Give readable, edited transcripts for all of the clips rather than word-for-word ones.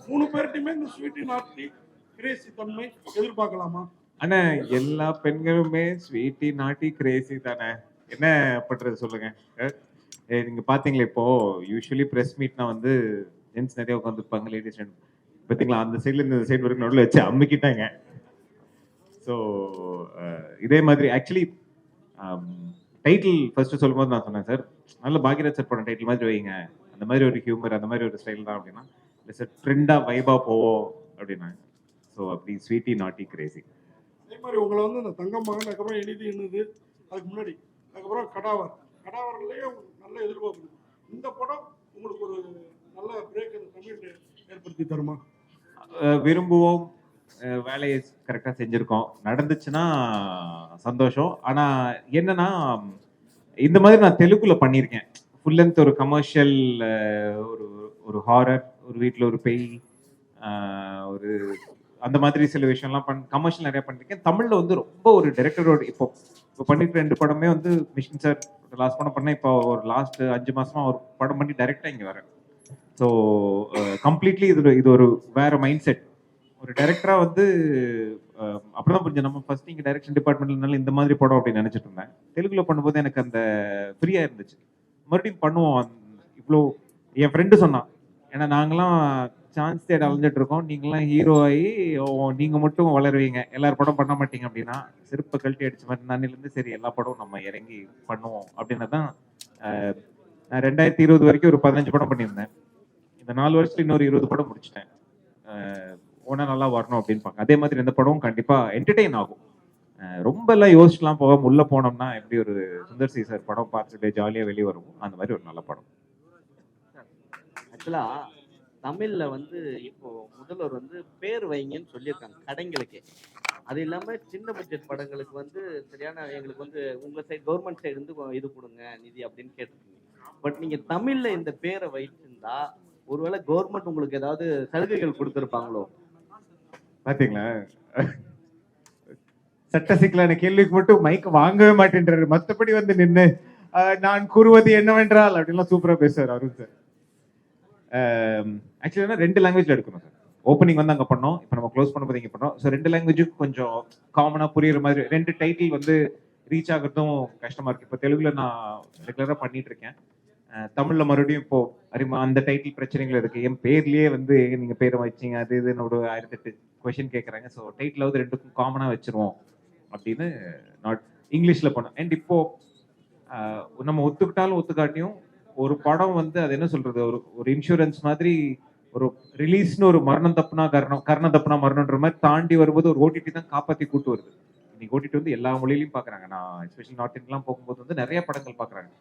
3 பேர்கிட்டயுமே இந்த ஸ்வீட்டி நாட்டி கிரேசி தன்மை எதிர்பார்க்கலாமா? ஆனா எல்லா பெண்களுமே ஸ்வீட்டி நாட்டி கிரேசி தானே, என்ன பண்றது சொல்லுங்க. நீங்க பாத்தீங்களா இப்போ யூஸ்வலி பிரஸ் மீட்னா வந்து ஜென்ஸ் நிறைய உட்காந்துருப்பாங்க, லேடிஸ் பாத்தீங்களா அந்த சைட்ல இந்த சைடு வரைக்கும் நடுவில் வச்சு அம்மிக்கிட்டாங்க. ஸோ இதே மாதிரி ஆக்சுவலி டைட்டில் ஃபர்ஸ்ட் சொல்லும்போது நான் சொன்னேன் சார், நல்ல பாக்யராஜ் சார் படம் டைட்டில் மாதிரி வைங்க, அந்த மாதிரி ஒரு ஹியூமர் அந்த மாதிரி ஒரு ஸ்டைல் தான் அப்படின்னா, இல்லை சார் ட்ரெண்டா வைபா போவோம் அப்படின்னாங்க. ஸோ அப்படி ஸ்வீட்டி நாட்டி கிரேசி. அதே மாதிரி உங்களை வந்து இந்த தங்கம் மகன், அதுக்கப்புறம் இனிது இன்னது, அதுக்கு முன்னாடி அதுக்கப்புறம் கடாவர்லயே நல்ல எதிர்பார்ப்பு. இந்த படம் உங்களுக்கு ஒரு நல்ல பிரேக் இந்த தமிழ் ஏற்படுத்தி தருமா? விரும்புவோம், வேலையை கரெக்டாக செஞ்சுருக்கோம், நடந்துச்சுன்னா சந்தோஷம். ஆனால் என்னன்னா இந்த மாதிரி நான் தெலுங்குல பண்ணியிருக்கேன் ஃபுல் லென்த், ஒரு கமர்ஷியல், ஒரு ஒரு ஹாரர், ஒரு வீட்டில் ஒரு பேய், ஒரு அந்த மாதிரி சில விஷயம்லாம் கமர்ஷியல் நிறைய பண்ணியிருக்கேன். தமிழில் வந்து ரொம்ப ஒரு டைரக்டரோட இப்போ பண்ணிட்டு 2 படமே வந்து மிஷின் சார் லாஸ்ட் படம் பண்ணேன். இப்போ ஒரு லாஸ்ட் 5 மாசமா ஒரு படம் பண்ணி டைரக்டாக இங்கே வரேன். ஸோ கம்ப்ளீட்லி இது ஒரு வேற மைண்ட் செட். ஒரு டைரக்டரா வந்து அப்படிதான் புரிஞ்சு, நம்ம ஃபர்ஸ்ட் இங்கே டைரக்ஷன் டிபார்ட்மெண்ட்னால இந்த மாதிரி படம் அப்படின்னு நினைச்சிட்டு இருந்தேன். தெலுங்குல பண்ணும்போது எனக்கு அந்த ஃப்ரீயா இருந்துச்சு, மறுபடியும் பண்ணுவோம். இவ்வளோ என் ஃப்ரெண்டு சொன்னான், ஏன்னா நாங்களாம் சான்ஸ் தேட அலைஞ்சிட்டு இருக்கோம், நீங்களாம் ஹீரோ ஆகி நீங்க மட்டும் வளருவீங்க, எல்லாரும் படம் பண்ண மாட்டீங்க அப்படின்னா சிறப்பை கழட்டி அடிச்ச மாதிரி நானிலேருந்து சரி எல்லா படமும் நம்ம இறங்கி பண்ணுவோம் அப்படின்னு தான். நான் 2020 வரைக்கும் ஒரு 15 படம் பண்ணியிருந்தேன். இந்த 4 வருஷத்துல இன்னொரு 20 படம் முடிச்சிட்டேன். ஒன்னா நல்லா வரணும் அப்படின்னு பார்க்க. அதே மாதிரி இந்த படமும் கண்டிப்பா என்டர்டெயின் ஆகும். ரொம்ப எல்லாம் யோசிச்சுலாம் போகாம உள்ள போனோம்னா எப்படி ஒரு சுந்தர் சி சார் படம் பார்த்துட்டு ஜாலியா வெளியே வரும், அந்த மாதிரி ஒரு நல்ல படம். ஆக்சுவலா தமிழ்ல வந்து இப்போ முதல்வர் வந்து பேர் வைங்கன்னு சொல்லியிருக்காங்க கடைங்களுக்கு. அது இல்லாம சின்ன பட்ஜெட் படங்களுக்கு வந்து சரியான எங்களுக்கு வந்து உங்க சைடு கவர்மெண்ட் சைடு இருந்து இது கொடுங்க நிதி அப்படின்னு கேட்டிருக்கீங்க. பட் நீங்க தமிழ்ல இந்த பேரை வைச்சிருந்தா ஒருவேளை கவர்மெண்ட் உங்களுக்கு ஏதாவது சலுகைகள் கொடுத்திருப்பாங்களோ? பாத்தீங்களா, சட்ட சிக்கலான கேள்விக்கு மட்டும் மைக் வாங்கவே மாட்டேன்றாரு, மத்தபடி வந்து நின்று நான் கூறுவது என்னவென்றால் அப்படின்லாம் சூப்பரா பேசுவார் அருண் சார். ஆக்சுவலா 2 லாங்குவேஜ்ல எடுக்கணும் சார். ஓப்பனிங் வந்து அங்க பண்ணோம், இப்போ நம்ம க்ளோஸ் பண்ணும்போது இங்க பண்ணோம். ஸோ 2 லாங்குவேஜுக்கு கொஞ்சம் காமனா புரியுற மாதிரி 2 டைட்டில் வந்து ரீச் ஆகிறதும் கஷ்டமா இருக்கு. இப்போ தெலுங்குல நான் ரெகுலரா பண்ணிட்டு இருக்கேன், தமிழ்ல மறுபடியும் இப்போ அந்த டைட்டில் பிரச்சனைகள் இருக்கு. என் பேர்லயே வந்து நீங்க பேரை வச்சீங்க அது இதுன்னு ஒரு 1008 கொஸ்டின் கேட்கறாங்க. ஸோ டைட்டிலாவது 2க்கும் காமனா வச்சிருவோம் அப்படின்னு நாட் இங்கிலீஷ்ல பண்ணோம். அண்ட் இப்போ நம்ம ஒத்துக்கிட்டாலும் ஒத்துக்காட்டியும் ஒரு படம் வந்து அது என்ன சொல்றது, ஒரு இன்சூரன்ஸ் மாதிரி, ஒரு ரிலீஸ்னு ஒரு மரணம் தப்புனா கர்ணம் தப்புனா மரணம்ன்ற மாதிரி தாண்டி வரும்போது ஒரு ஓடிடி தான் காப்பாத்தி கூட்டு வருது. இன்னைக்கு ஓடிடி வந்து எல்லா மொழியிலையும் பாக்குறாங்க. நான் எஸ்பெஷலி நார்த் இந்தியெல்லாம் போகும்போது வந்து நிறைய படங்கள் பாக்குறாங்க.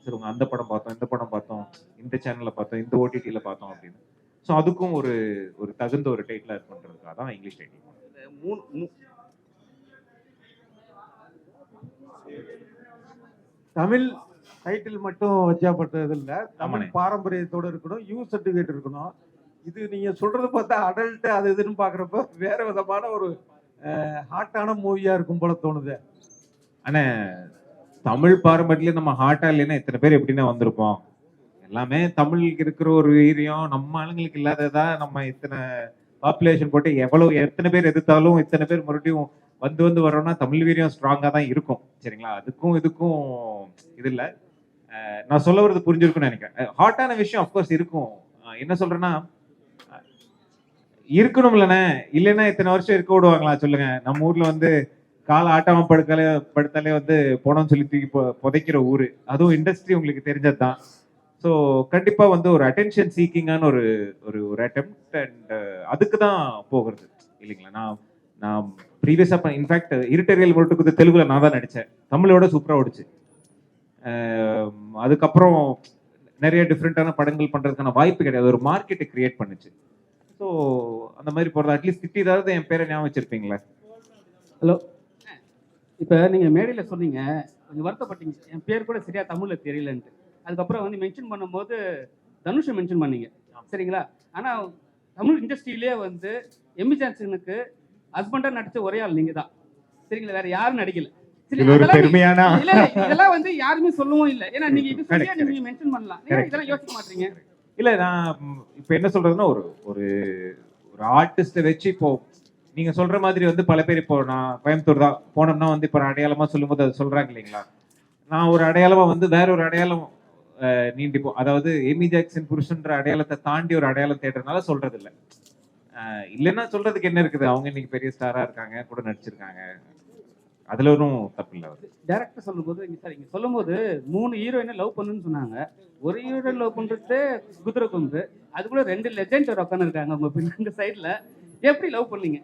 சரி உங்க அந்த படம் பார்த்தோம், இந்த படம் பார்த்தோம், இந்த சேனல்ல பார்த்தோம், இந்த ஓடிடியில பார்த்தோம் அப்படின்னு. ஸோ அதுக்கும் ஒரு ஒரு தகுந்த ஒரு டைட்டிலா இருக்குன்றதுக்காக தான் இங்கிலீஷ் டைட்டில். தமிழ் டைட்டில் மட்டும் வச்சாப்பட்டது இல்லை, தமிழ் பாரம்பரியத்தோடு இருக்கணும், யூ சர்டிஃபிகேட் இருக்கணும். இது நீங்க சொல்றது பார்த்தா அடல்ட் அது இதுன்னு பாக்குறப்ப வேற விதமான ஒரு ஹாட்டான மூவியா இருக்கும் போல தோணுது. ஆனா தமிழ் பாரம்பரியத்துல நம்ம ஹாட்டா இல்லைன்னா எத்தனை பேர் எப்படின்னா வந்திருப்போம். எல்லாமே தமிழுக்கு இருக்கிற ஒரு வீரியம் நம்ம ஆளுங்களுக்கு இல்லாததா நம்ம இத்தனை பாப்புலேஷன் போட்டு எத்தனை பேர் எதிர்த்தாலும் இத்தனை பேர் மறுபடியும் வந்து வரோம்னா தமிழ் வீரியம் ஸ்ட்ராங்கா தான் இருக்கும். சரிங்களா, அதுக்கும் இதுக்கும் இது இல்லை. நான் சொல்ல வரது புரிஞ்சிருக்கும்னு நினைக்கிறேன். ஹாட்டான விஷயம் அப்கோர்ஸ் இருக்கும். என்ன சொல்றேன்னா, இருக்கணும் இல்லைண்ணே, இல்லைன்னா இத்தனை வருஷம் இருக்க விடுவாங்களா சொல்லுங்க. நம்ம ஊர்ல வந்து காலை ஆட்டாம படுத்தாலே வந்து போனோம்னு சொல்லி தூக்கி புதைக்கிற ஊரு, அதுவும் இண்டஸ்ட்ரி உங்களுக்கு தெரிஞ்சதுதான். ஸோ கண்டிப்பா வந்து ஒரு அட்டென்ஷன் சீக்கிங்கான ஒரு ஒரு அட்டெம்ப்ட் அண்ட் அதுக்கு தான் போகிறது இல்லைங்களா. நான் ப்ரீவியஸா இன்ஃபேக்ட் இருட்டரியல் போட்டுக்கு தெலுங்குல நான் தான் நடிச்சேன், தமிழோட சூப்பரா ஓடிச்சு. அதுக்கப்புறம் நிறைய டிஃப்ரெண்டான படங்கள் பண்றதுக்கான வாய்ப்பு கிடையாது, ஒரு மார்க்கெட்டை கிரியேட் பண்ணுச்சு. ஸோ அந்த மாதிரி போறது அட்லீஸ்ட் திட்டிதாவது என் பேரை ஞாபகம் வச்சிருப்பீங்களா? ஹலோ, இப்போ நீங்க மேடையில் சொன்னீங்க கொஞ்சம் வருத்தப்பட்டீங்க, என் பேர் கூட சரியா தமிழ்ல தெரியலன்ட்டு. அதுக்கப்புறம் வந்து மென்ஷன் பண்ணும்போது தனுஷை மென்ஷன் பண்ணீங்க, சரிங்களா? ஆனால் தமிழ் இண்டஸ்ட்ரியிலே வந்து எம்மி ஜான்சனுக்கு ஹஸ்பண்டா நடிச்ச ஒரே ஆள் நீங்க தான், சரிங்களா? வேற யாரும் நடிக்கல. இதெல்லாம் வந்து யாருமே சொல்லவும் இல்லை. ஏன்னா நீங்க இது சரியா நீங்க மென்ஷன் பண்ணலாம், இதெல்லாம் யோசிக்க மாட்டீங்க. இல்ல நான் இப்ப என்ன சொல்றதுன்னா, ஒரு ஆர்டிஸ்ட்டை வச்சு இப்போ நீங்க சொல்ற மாதிரி வந்து பல பேர் இப்போ நான் கோயம்புத்தூர் தான் போனோம்னா வந்து இப்போ அடையாளமா சொல்லும்போது அது சொல்றாங்க இல்லைங்களா? நான் ஒரு அடையாளமா வந்து வேற ஒரு அடையாளம் நீண்டிப்போம். அதாவது எமி ஜாக்சன் புருஷன்ற அடையாளத்தை தாண்டி ஒரு அடையாளம் தேடுறதுனால சொல்றது இல்ல. இல்லைன்னா சொல்றதுக்கு என்ன இருக்குது? அவங்க இன்னைக்கு பெரிய ஸ்டாரா இருக்காங்க, கூட நடிச்சிருக்காங்க. அதுல ஒன்றும் தப்பு இல்லை. டேரக்டர் சொல்லும்போது சார் இங்க சொல்லும்போது 3 ஹீரோயினை லவ் பண்ணுன்னு சொன்னாங்க. ஒரு ஹீரோயின் லவ் பண்றது குதிரை கொம்பு, அதுக்குள்ள 2 லெஜெண்ட் உட்காந்து இருக்காங்க உங்க பின்னாடி சைடுல. எப்படி லவ் பண்ணீங்க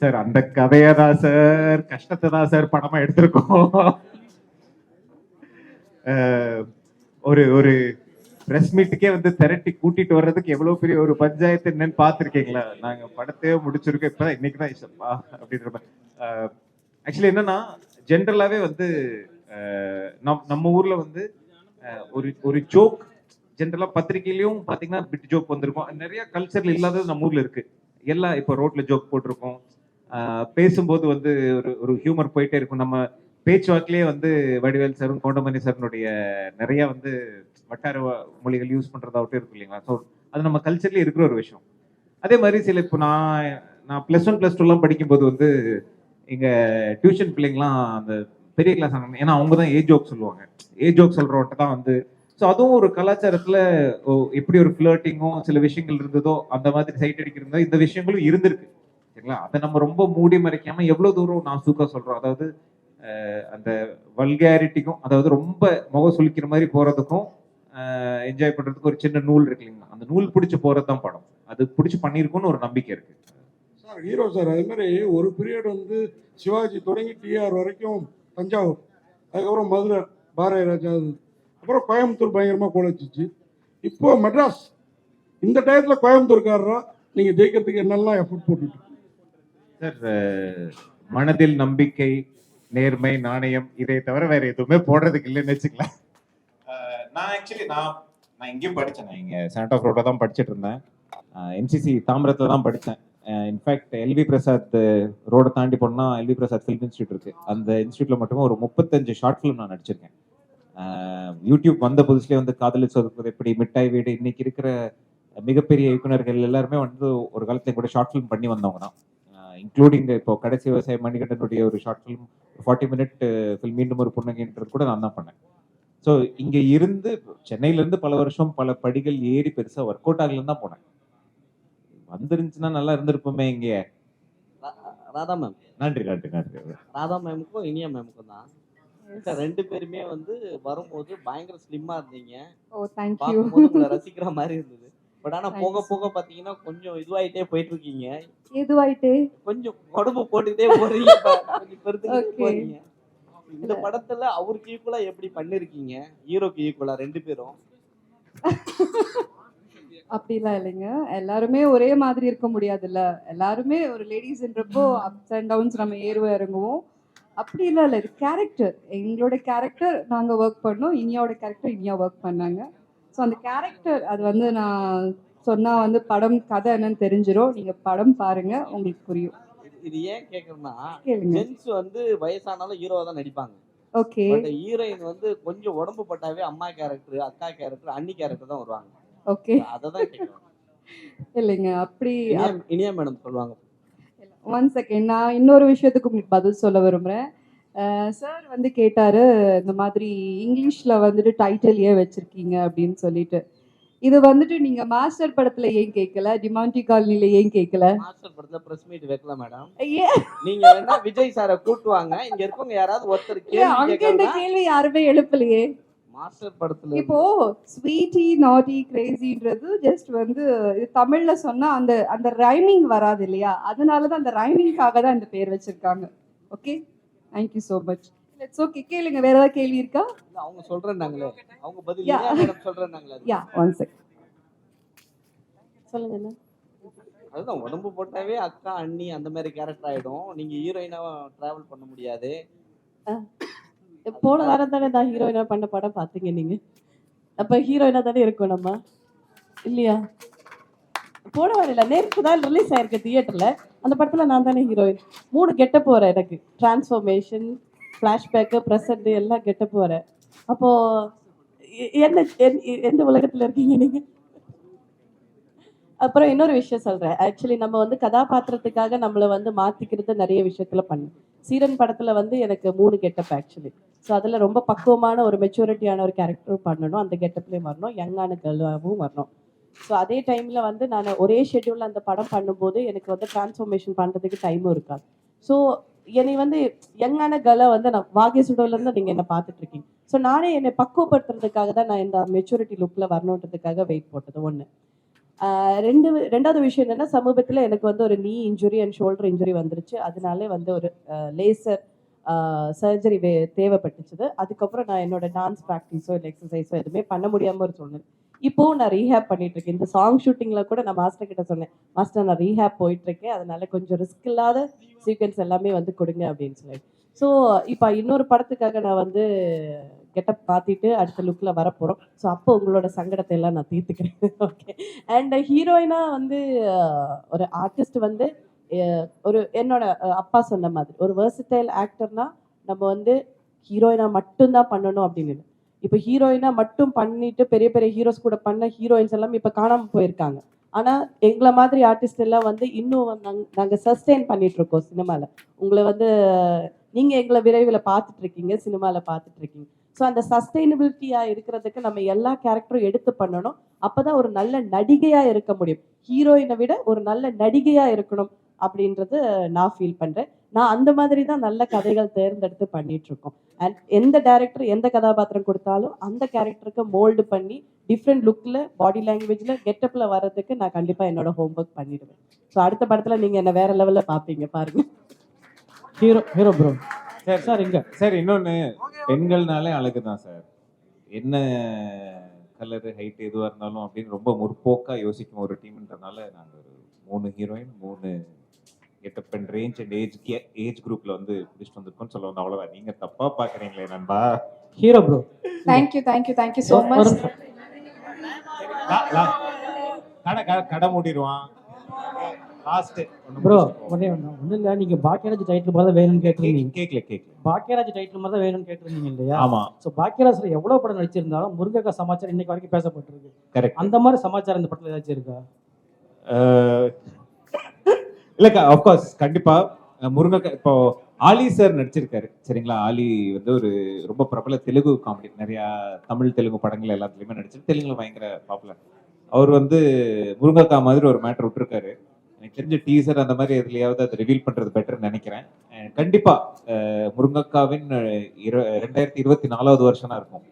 சார்? அந்த கதையை தான் சார், கஷ்டத்தை தான் சார் படமா எடுத்திருக்கோம். ஒரு ஒரு பிரஸ் மீட்டுக்கே வந்து திரட்டி கூட்டிட்டு வர்றதுக்கு எவ்வளவு பெரிய ஒரு பஞ்சாயத்து என்னன்னு பாத்திருக்கீங்களா? நாங்க படத்தையே முடிச்சிருக்கோம், இப்பதான் இன்னைக்குதான் இஷ்டப்பா அப்படின்ற. ஆக்சுவலி என்னன்னா ஜென்ரலாவே வந்து நம்ம ஊர்ல வந்து ஒரு ஒரு ஜோக் ஜென்ரலா பத்திரிகையிலயும் பாத்தீங்கன்னா பிட் ஜோக் வந்திருக்கும். நிறைய கல்ச்சர்ல இல்லாதது நம்ம ஊர்ல இருக்கு. எல்லாம் இப்போ ரோட்ல ஜோக் போட்டிருக்கோம், பேசும்போது வந்து ஒரு ஒரு ஹியூமர் போயிட்டே இருக்கும். நம்ம பேச்சுவாக்கிலேயே வந்து வடிவேல் சாரும் கவுண்டமணி சாருனுடைய நிறைய வந்து வட்டார மொழிகள் யூஸ் பண்றதாகட்டும் இருக்கு இல்லைங்களா? ஸோ அது நம்ம கல்ச்சர்லயே இருக்கிற ஒரு விஷயம். அதே மாதிரி சில இப்போ நான் +1 +2 படிக்கும்போது வந்து எங்க டியூஷன் பிள்ளைங்களாம் அந்த பெரிய கிளாஸ் ஆனாங்க, ஏன்னா அவங்க தான் ஜோக் சொல்லுவாங்க. ஜோக் சொல்றவன்ட்ட தான் வந்து ஸோ அதுவும் ஒரு கலாச்சாரத்துல எப்படி ஒரு ஃபிளர்ட்டிங்கும் சில விஷயங்கள் இருந்ததோ அந்த மாதிரி சைட் அடிக்கிறதோ இந்த விஷயங்களும் இருந்திருக்கு சரிங்களா? அதை நம்ம ரொம்ப மூடி மறைக்காம எவ்வளவு தூரம் நான் சூக்கா சொல்றோம், அதாவது அந்த வல்கேரிட்டிக்கும், அதாவது ரொம்ப முக சுளிக்கிற மாதிரி போறதுக்கும் என்ஜாய் பண்றதுக்கு ஒரு சின்ன நூல் இருக்கு இல்லைங்களா? அந்த நூல் பிடிச்சி போறதுதான் படம். அது பிடிச்சி பண்ணிருக்கும்னு ஒரு நம்பிக்கை இருக்கு சார். ஹீரோ சார் அதே மாதிரி ஒரு பீரியட் வந்து சிவாஜி தொடங்கி டிஆர் வரைக்கும் தஞ்சாவூர், அதுக்கப்புறம் மதுரை பாரதி ராஜா, அப்புறம் கோயம்புத்தூர் பயங்கரமாக கோலச்சிச்சு. இப்போ மெட்ராஸ். இந்த டயத்தில் கோயம்புத்தூர்காரரா நீங்கள் ஜெயிக்கிறதுக்கு என்னெல்லாம் எஃபர்ட் போட்டுட்டு சார்? மனதில் நம்பிக்கை, நேர்மை, நாணயம், இதை தவிர வேற எதுவுமே போடுறதுக்கு இல்லைன்னு வச்சுக்கலாம். நான் ஆக்சுவலி நான் இங்கேயும் படித்தேன். நான் இங்கே சென்ட் ஆஃப் ரோட தான் படிச்சுட்டு இருந்தேன். எம்சிசி தாம்பரத்தில் தான் படித்தேன். இன்ஃபேக்ட் எல்வி பிரசாத் ரோடை தாண்டி போனால் எல்வி பிரசாத் ஃபிலிம் இன்ஸ்டியூட் இருக்கு. அந்த இன்ஸ்டியூட்ல மட்டுமே ஒரு 35 ஷார்ட் ஃபிலிம் நான் நடிச்சிருக்கேன். யூடியூப் வந்த புதுசுலேயே வந்து காதலி சொதுக்குவது எப்படி, மிட்டாய் வீடு, இன்னைக்கு இருக்கிற மிகப்பெரிய இயக்குநர்கள் எல்லாருமே வந்து ஒரு காலத்துல கூட ஷார்ட் ஃபிலிம் பண்ணி வந்தவங்க தான். இன்க்ளூடிங் இப்போ கடைசி விவசாய மணிகண்டனுடைய ஒரு ஷார்ட் ஃபிலிம் 40 மினிட் ஃபில்ம் மீண்டும் ஒரு புன்னகைன்றது கூட நான் தான் பண்ணேன். ஸோ இங்க இருந்து சென்னையில இருந்து பல வருஷம் பல படிகள் ஏறி பெருசா ஒர்க் அவுட் ஆகலன்னு தான் போனேன். வந்துருந்துச்சுன்னா நல்லா இருந்திருப்போமே இங்க. ராதா மேம். நன்றி நன்றி நன்றி. ராதா மேமுக்கும் இனியா மேமுக்கும் தான். 2 பேருமே வந்து வரும்போது பயங்கர ஸ்லிம்மா இருந்தீங்க. ஓ தேங்க் யூ. பார்க்கும்போது உங்களை ரசிக்கிற மாதிரி இருந்தது. பட் ஆனா போக போக பாத்தீங்கன்னா கொஞ்சம் இதுவாயிட்டே போயிட்டு இருக்கீங்க. எதுவாயிட்டு? கொஞ்சம் உடம்பு போட்டுக்கிட்டே போறீங்க. கொஞ்சம் பெருத்துக்கிட்டே போறீங்க. இந்த படத்துல அவருக்கு ஈக்குவலா எப்படி பண்ணிருக்கீங்க? ஹீரோக்கு ஈக்குவலா 2 பேரும்? அப்படிலாம் இல்லைங்க. எல்லாருமே ஒரே மாதிரி இருக்க முடியாதுல்ல. எல்லாருமே ஒரு லேடிஸ்ன்றப்போ அப்ஸ் அண்ட் டவுன்ஸ் நம்ம ஏறுவோம் இறங்குவோம். அப்படிலாம் இல்லை. இது கேரக்டர். எங்களோட கேரக்டர் நாங்கள் ஒர்க் பண்ணோம். இனியாவோட கேரக்டர் இனியா ஒர்க் பண்ணாங்க. ஸோ அந்த கேரக்டர் அது வந்து நான் சொன்னால் வந்து படம் கதை என்னன்னு தெரிஞ்சிடும். நீங்கள் படம் பாருங்க, உங்களுக்கு புரியும். இது ஏன் கேக்குறேன்னா, கேளுங்க. ஜென்ஸ் வந்து வயசானாலும் ஹீரோவா தான் நடிப்பாங்க. ஓகே. பட் ஹீரோயின் வந்து கொஞ்சம் உடம்பு பட்டாவே அம்மா கேரக்டர், அக்கா கேரக்டர், அண்ணி கேரக்டர் தான் வருவாங்க. ஓகே. அததான் கேக்குறேன். இல்லைங்க அப்படி. இனியா மேடம் சொல்லுவாங்க. ஒன் செகண்ட், நான் இன்னொரு விஷயத்துக்கு உங்களுக்கு பதில் சொல்ல விரும்புகிறேன். சார் வந்து கேட்டார், இந்த மாதிரி இங்கிலீஷில் வந்துட்டு டைட்டில் ஏன் வச்சுருக்கீங்க அப்படின்னு சொல்லிட்டு. இது வந்துட்டு நீங்கள் மாஸ்டர் படத்தில் ஏன் கேட்கல, டிமாண்டி காலனியில் ஏன் கேட்கல? மாஸ்டர் படத்துல பிரஸ் மீட் வைக்கல மேடம். ஏன் நீங்க வேணா விஜய் சாரை கூட்டுவாங்க, இங்க இருக்கவங்க யாராவது ஒருத்தர் அங்க இந்த கேள்வி யாருமே எழுப்பலையே. மாஸ்டர் படத்துல இப்போ ஸ்வீட்டி நாட்டி கிரேசின்றது ஜஸ்ட் வந்து இது தமிழ்ல சொன்னா அந்த அந்த ரைமிங் வராது இல்லையா? அதனாலதான் அந்த ரைமிங்காக தான் இந்த பேர் வச்சிருக்காங்க. Okay, thank you so much. It's okay. கேளுங்க, வேற ஏதாவது கேள்வி இருக்கா? அவங்க சொல்றேன்னாங்களே, அவங்க பதில் இனியா மேடம் சொல்றேன்னாங்களே. யா ஒன் செகண்ட் சொல்லுங்க. என்ன அதுதான் உடம்பு போட்டாவே அக்கா அண்ணி அந்த மாதிரி கேரக்டர் ஆயிடும். நீங்க ஹீரோயினா டிராவல் பண்ண முடியாது. போன வாரம் தானே தான் ஹீரோயினா பண்ண படம் பார்த்தீங்க நீங்க. அப்ப ஹீரோயினா தானே இருக்கும் நம்ம, இல்லையா? போன வாரம் இல்லை, நேருக்கு தான் ரிலீஸ் ஆயிருக்கு தியேட்டர்ல. அந்த படத்துல நான் தானே ஹீரோயின். 3 கெட்டப் போறேன். எனக்கு டிரான்ஸ்ஃபர்மேஷன், ஃப்ளாஷ்பேக்கு, ப்ரெசண்ட் எல்லாம் கெட்டப் போறேன். அப்போ என்ன எந்த உலகத்துல இருக்கீங்க நீங்க? அப்புறம் இன்னொரு விஷயம் சொல்றேன். ஆக்சுவலி நம்ம வந்து கதாபாத்திரத்துக்காக நம்மள வந்து மாத்திக்கிறது நிறைய விஷயத்துல பண்ணோம். சீரன் படத்துல வந்து எனக்கு 3 கெட்டப் ஆக்சுவலி. ஸோ அதுல ரொம்ப பக்குவமான ஒரு மெச்சூரிட்டியான ஒரு கேரக்டரும் பண்ணணும். அந்த கெட்டப்லயும் வரணும். யங்கான கேர்ளாவும் வரணும். ஸோ அதே டைம்ல வந்து நான் ஒரே ஷெட்யூல்ல அந்த படம் பண்ணும்போது எனக்கு வந்து டிரான்ஸ்ஃபர்மேஷன் பண்றதுக்கு டைமும் இருக்காது. ஸோ என்னை வந்து யங்கான கேர்ளா வந்து நான் வாகை சுடவுல இருந்து நீங்க என்ன பார்த்துட்டு இருக்கீங்க. ஸோ நானே என்னை பக்குவப்படுத்துறதுக்காக தான் நான் இந்த மெச்சூரிட்டி லுக்ல வரணுன்றதுக்காக வெயிட் போட்டது ஒண்ணு. ரெண்டாவது விஷயம் என்னன்னா, சமீபத்துல எனக்கு வந்து ஒரு நீ இன்ஜுரி அண்ட் ஷோல்டர் இன்ஜுரி வந்துருச்சு. அதனால வந்து ஒரு லேசர் சர்ஜரி தேவைப்பட்டுச்சுது. அதுக்கப்புறம் நான் என்னோட டான்ஸ் ப்ராக்டிஸோ இல்லை எக்ஸசைஸோ எதுவுமே பண்ண முடியாம ஒரு சூழ்நிலை. இப்போவும் நான் ரீஹேப் பண்ணிட்டு இருக்கேன். இந்த சாங் ஷூட்டிங்ல கூட நான் மாஸ்டர் கிட்ட சொன்னேன், மாஸ்டர் நான் ரீஹேப் போயிட்டு இருக்கேன், அதனால கொஞ்சம் ரிஸ்க் இல்லாத சீக்வன்ஸ் எல்லாமே வந்து கொடுங்க அப்படின்னு சொல்லிட்டு. ஸோ இப்போ இன்னொரு படத்துக்காக நான் வந்து கெட்டப் மாத்திட்டு அடுத்த லுக்ல வரப்போறோம். ஸோ அப்போ உங்களோட சங்கடத்தை எல்லாம் நான் தீர்த்துக்கிறேன். ஓகே. அண்ட் ஹீரோயினா வந்து ஒரு ஆர்டிஸ்ட் வந்து ஒரு என்னோட அப்பா சொன்ன மாதிரி ஒரு வெர்சடைல் ஆக்டர்னா நம்ம வந்து ஹீரோயினா மட்டும்தான் பண்ணணும் அப்படின்னு இல்லை. இப்போ ஹீரோயினா மட்டும் பண்ணிட்டு பெரிய பெரிய ஹீரோஸ் கூட பண்ண ஹீரோயின்ஸ் எல்லாம் இப்போ காணாம போயிருக்காங்க. ஆனா எங்களை மாதிரி ஆர்டிஸ்ட் எல்லாம் வந்து இன்னும் நாங்க சஸ்டெயின் பண்ணிட்டு இருக்கோம் சினிமால. உங்களை வந்து நீங்க எங்களை விரைவில் பார்த்துட்டு இருக்கீங்க, சினிமால பார்த்துட்டு இருக்கீங்க. ஸோ அந்த சஸ்டைனபிலிட்டியா இருக்கிறதுக்கு நம்ம எல்லா கேரக்டரும் எடுத்து பண்ணணும். அப்பதான் ஒரு நல்ல நடிகையா இருக்க முடியும். ஹீரோயினை விட ஒரு நல்ல நடிகையா இருக்கணும் அப்படின்றது நான் ஃபீல் பண்றேன். நான் அந்த மாதிரி தான் நல்ல கதைகள் தேர்ந்தெடுத்து பண்ணிட்டு இருக்கோம். அண்ட் எந்த டைரக்டர் எந்த கதாபாத்திரம் கொடுத்தாலும் அந்த கேரக்டருக்கு மோல்டு பண்ணி டிஃப்ரெண்ட் லுக்ல பாடி லாங்குவேஜ்ல கெட்டப்ல வர்றதுக்கு நான் கண்டிப்பா என்னோட ஹோம்ஒர்க் பண்ணிடுவேன். ஸோ அடுத்த படத்துல நீங்க என்ன வேற லெவல்ல பாப்பீங்க பாருங்க. ஹீரோ ப்ரோ சார் சார் இங்க சார் இன்னொன்னு, பெண்கள்னாலே அழகு தான் சார். என்ன கலரு ஹைட் எதுவாக இருந்தாலும் அப்படின்னு ரொம்ப முற்போக்கா யோசிக்கும் ஒரு டீம்ன்றனால நாங்கள் ஒரு 3 heroine 3 getup and range and age குரூப்ல வந்து பிடிச்சிட்டு வந்திருக்கோம்னு சொல்ல வந்து அவ்வளோதான். நீங்க தப்பா பாக்குறீங்களே நண்பா. Hero bro thank you so much. கடை மூடிடுவான் லாஸ்ட் ப்ரோ ஒன்றும் இல்லை, நீங்க பாக்கியராஜ் டைட்டில் மாதிரி தான் வேணும்னு கேட்டிருந்தீங்க. கேட்கல பாக்கியராஜ் டைட்டில் மாதிரி தான் வேணும்னு கேட்டிருந்தீங்க இல்லையா? ஆமா ஸோ பாக்கியராஜ்ல எவ்வளவு படம் நடிச்சிருந்தாலும் முருங்கக்கா சமாச்சாரம் இன்னைக்கு வரைக்கும் பேசப்பட்டிருக்கு. கரெக்ட். அந்த மாதிரி சமாச்சாரம் இந்த படத்துல ஏதாச்சும் இருக்கா? இல்லக்கா அஃப்கோர்ஸ் கண்டிப்பா. முருங்கக்கா இப்போ ஆலி சார் நடிச்சிருக்காரு சரிங்களா. ஆலி வந்து ஒரு ரொம்ப பிரபல தெலுங்கு காமெடி, நிறைய தமிழ் தெலுங்கு படங்கள் எல்லாத்துலயுமே நடிச்சிருக்கு. தெலுங்குல பயங்கர பாப்புலர். அவர் வந்து முருங்கக்கா மாதிரி ஒரு மேட்டர் விட்டுருக்காரு. எனக்கு தெரிஞ்ச டீசர் அந்த மாதிரி எதுலையாவது அதை ரிவீல் பண்றது பெட்டர்னு நினைக்கிறேன். கண்டிப்பா முருங்கக்காவின் 2024வது வருஷம் தான் இருக்கும்